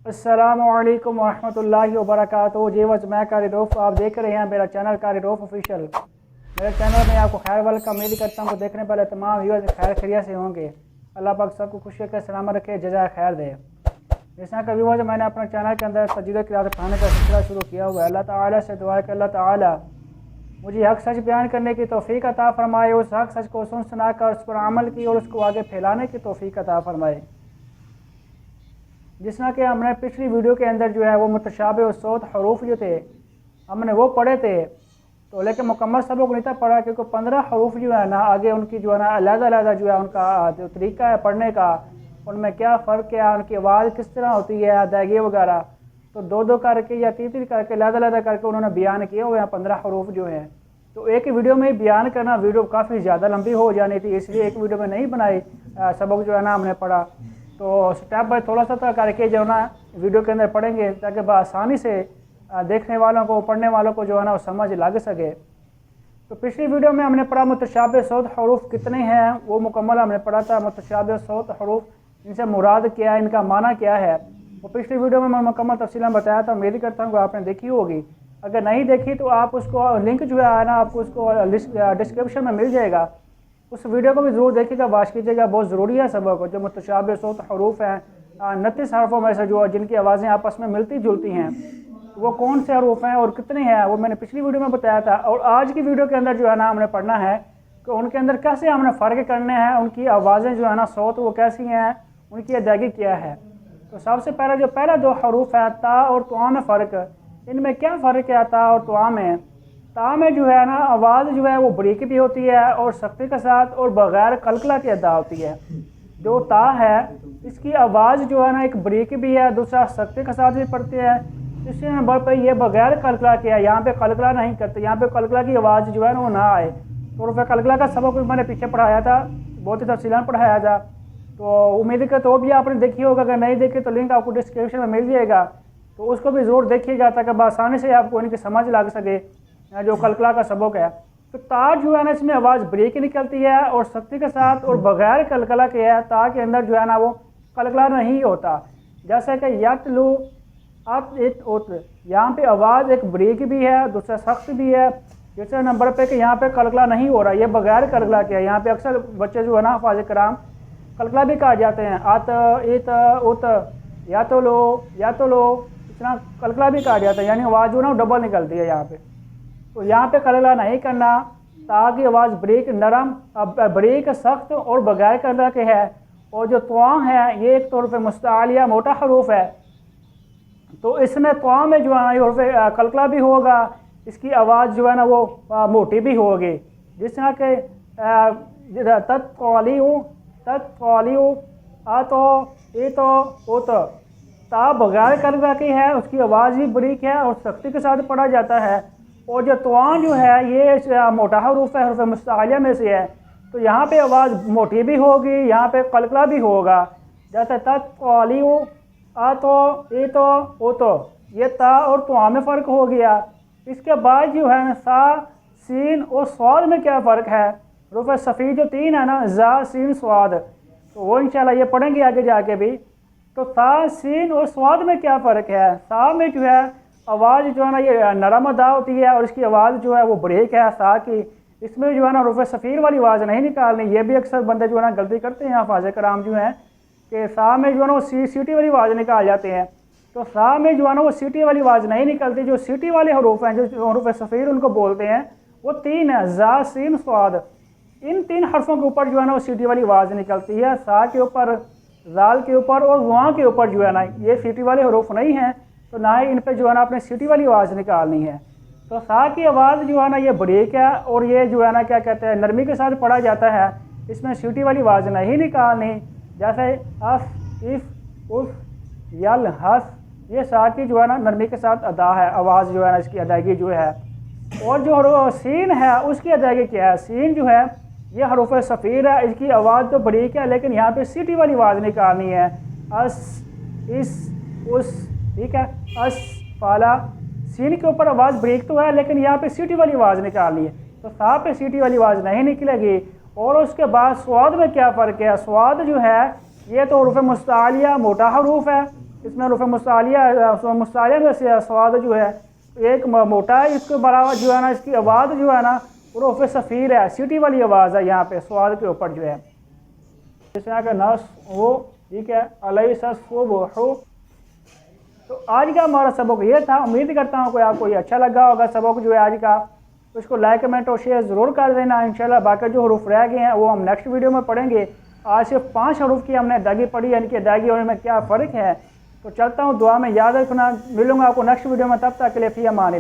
अस्सलामुअलैकुम वरहमतुल्लाहि वबरकातुहू। जी वज मैं कारी रऊफ़, आप देख रहे हैं मेरा चैनल कारी रऊफ़ ऑफिशियल। मेरे चैनल में आपको खैर वाल का उम्मीद करता हूँ कि देखने वाले तमाम व्यूअर्स खैर खैरियत से होंगे। अल्लाह पाक सबको खुशी के सलामत रखे, जज़ाए खैर दे। जिस तरह का व्यूअर्स, मैंने अपने चैनल के अंदर तजवीज़ किरात पढ़ाने का सिलसिला शुरू किया हुआ है। अल्लाह ताला से दुआ है कि अल्लाह ताला मुझे हक सच बयान करने की तौफ़ीक अता फ़रमाए, उस हक सच को सुन सुना कर उस पर अमल की और उसको आगे फैलाने की तौफ़ीक अता फ़रमाए। जिस तरह के हमने पिछली वीडियो के अंदर जो है वो मुतशाबिह सौत हरूफ जो थे हमने वो पढ़े थे, तो लेकिन मुकम्मल सबक नहीं था पढ़ा, क्योंकि 15 हरूफ जो है ना आगे उनकी जो है ना अलग-अलग जो है उनका जो तरीका है पढ़ने का, उनमें क्या फ़र्क है, उनकी आवाज़ किस तरह होती है, अदायगी वगैरह, तो दो दो करके या तीन तीन करके अलग-अलग करके उन्होंने बयान किए हुए हैं 15 हरूफ जो हैं। तो एक ही वीडियो में बयान करना वीडियो काफ़ी ज़्यादा लंबी हो जानी थी, इसलिए एक वीडियो में नहीं बनाई। सबक जो है ना हमने पढ़ा, तो स्टेप बाय थोड़ा सा करके जो है ना वीडियो के अंदर पढ़ेंगे, ताकि आसानी से देखने वालों को, पढ़ने वालों को जो है ना वो समझ लग सके। तो पिछली वीडियो में हमने पढ़ा मुतशाबिह सौत हरूफ कितने हैं, वो मुकम्मल हमने पढ़ा था। मुतशाबिह सौत हरूफ, इनसे मुराद क्या है, इनका माना क्या है, वो पिछली वीडियो में मैं मुकम्मल तफसीला बताया था। उम्मीद करता हूँ कि आपने देखी होगी। अगर नहीं देखी तो आप उसको लिंक जो है ना आपको उसको डिस्क्रिप्शन में मिल जाएगा, उस वीडियो को भी ज़रूर देखिएगा, वाच कीजिएगा, बहुत ज़रूरी है सबक। जो मुतशाबिह सौत हरूफ हैं 29 हरफों में से जो जिनकी आवाज़ें आपस में मिलती जुलती हैं, वो कौन से हरूफ हैं और कितने हैं, वो मैंने पिछली वीडियो में बताया था। और आज की वीडियो के अंदर जो है ना हमने पढ़ना है कि उनके अंदर कैसे हमने फ़र्क करने हैं, उनकी आवाज़ें जो है ना सौत वो कैसी हैं, उनकी अदायगी क्या है। तो सबसे पहले जो पहला दो हरूफ है ता और तुआ में फ़र्क, इनमें क्या फ़र्क है ता और तुआ में। ता में जो है ना आवाज़ जो है वो बरीक भी होती है और सख्ती के साथ और बग़ैर कलकला के अदा होती है। जो ता है इसकी आवाज़ जो है ना एक बरीक भी है, दूसरा सख्ती के साथ भी पड़ती है। तीसरे नंबर पर ये बग़ैर कलकला के है, यहाँ पे कलकला नहीं करते, यहाँ पे कलकला की आवाज़ जो है ना वो ना आए। तो फिर कलकला का सबक मैंने पीछे पढ़ाया था, बहुत ही तफसीलन पढ़ाया था। तो उम्मीद करते हो भी आपने देखी होगा, अगर नहीं देखी तो लिंक आपको डिस्क्रिप्शन में मिल जाएगा, तो उसको भी ज़रूर देखिएगा ताकि आसानी से आपको इनकी समझ लग सके जो कलकला का सबक है। तो ता जो है ना इसमें आवाज़ ब्रेक निकलती है और सख्ती के साथ और बग़ैर कलकला के है। ता के अंदर जो है ना वो कलकला नहीं होता, जैसे कि यतलू अब एक उत, यहाँ पे आवाज़ एक ब्रेक भी है, दूसरा सख्त भी है। तीसरे नंबर पे कि यहाँ पे कलकला नहीं हो रहा, ये बग़ैर कलकला के है। यहाँ पे अक्सर बच्चे जो है ना हाफ़िज़ कराम कलकला भी कहा जाते हैं, आत इत उत, या तो लो, इतना कलकला भी कहा जाता है, यानी आवाज़ जो है ना डबल निकलती है यहाँ पे। तो यहाँ पे कलकला नहीं करना, ताकि आवाज़ ब्रेक नरम, ब्रेक सख्त और बग़ैर कलकला के है। और जो तुआ है ये एक तौर पर मुस्तआलिया मोटा हरूफ है, तो इसमें तुआ में जो है ना ये कलकला भी होगा, इसकी आवाज़ जो है ना वो मोटी भी होगी। जिस तरह के तत्कालियू आतो एतो ओत, ता बग़ैर कलकला की है, उसकी आवाज़ भी बरीक है और सख्ती के साथ पढ़ा जाता है। और जो तुआ जो है ये मोटा हरूफ है, हरूफ मुस्तआलिया में से है, तो यहाँ पे आवाज़ मोटी भी होगी, यहाँ पे कलकला भी होगा। जैसे तत्कालियू आतो एतो ओतो, ये ता और तुआ में फ़र्क हो गया। इसके बाद जो है ना सा सीन और स्वाद में क्या फ़र्क है, हरूफ सफ़ीद जो तीन है ना, जा सीन स्वाद, तो वो इंशाल्लाह ये पढ़ेंगे आगे जाके भी। तो सा सीन और स्वाद में क्या फ़र्क है। सा में जो है आवाज़ जो है ना ये नरम अदा होती है और इसकी आवाज़ जो है वो ब्रेक है सा की, इसमें जो है ना हरूफ सफ़ीर वाली आवाज़ नहीं निकालनी। ये भी अक्सर बंदे जो है ना गलती करते हैं, हाफ़िज़ कराम जो हैं कि सा में जो है ना वो सीटी वाली आवाज़ निकाल जाते हैं। तो सा में जो है ना वो सीटी वाली आवाज़ नहीं निकलती। जो सीटी वाले हरूफ हैं, जो हरूफ सफ़ीर उनको बोलते हैं, वो तीन है, जा सीन स्वाद। इन तीन हरफों के ऊपर जो है ना वो सीटी वाली आवाज़ निकलती है। सा के ऊपर, जाल के ऊपर और वहाँ के ऊपर जो है ना ये सीटी वाले हरूफ नहीं हैं, तो ना ही इन पर जो है ना अपने सीटी वाली आवाज़ निकालनी है। तो सा की आवाज़ जो है ना ये ब्रेक है और ये जो है ना क्या कहते हैं नरमी के साथ पढ़ा जाता है, इसमें सीटी वाली आवाज़ नहीं निकालनी। जैसे अफ, इफ, उफ, यल, हस, ये सा की जो है ना नरमी के साथ अदा है, आवाज़ जो है ना इसकी अदायगी जो है। और जो सीन है उसकी अदायगी क्या है, सीन जो है ये हरूफ सफ़ीर है, इसकी आवाज़ तो ब्रेक है, लेकिन यहाँ पे सीटी वाली आवाज़ निकालनी है। अस, इस, उस, ठीक है, अस, फाला, सीन के ऊपर आवाज़ ब्रेक तो है, लेकिन यहाँ पे सीटी वाली आवाज़ निकालनी है। तो सा पे सीटी वाली आवाज़ नहीं निकलेगी। और उसके बाद स्वाद में क्या फ़र्क है, स्वाद जो है ये तो हरूफ मुस्तआलिया मोटा हरूफ है, इसमें हरूफ मुस्तालिया में से स्वाद जो है एक मोटा है, इसके बराबर जो है ना इसकी आवाज़ जो है ना हरूफ सफ़ीर है, सीटी वाली आवाज़ है यहाँ पे स्वाद के ऊपर जो है। जैसे यहाँ का नस वो ठीक है अलैसो। तो आज का हमारा सबक ये था। उम्मीद करता हूँ कि आपको ये अच्छा लगा होगा सबक जो है आज का। तो इसको लाइक कमेंट और शेयर ज़रूर कर देना। इंशाल्लाह बाकी जो हरूफ रह गए हैं वो हम नेक्स्ट वीडियो में पढ़ेंगे। आज सिर्फ 5 हरूफ की हमने अदायगी पढ़ी है, इनकी अदायगी होने में क्या फ़र्क है। तो चलता हूँ, दुआ में याद रखना। मिलूंगा आपको नेक्स्ट वीडियो में, तब तक के लिए फ़ी अमान।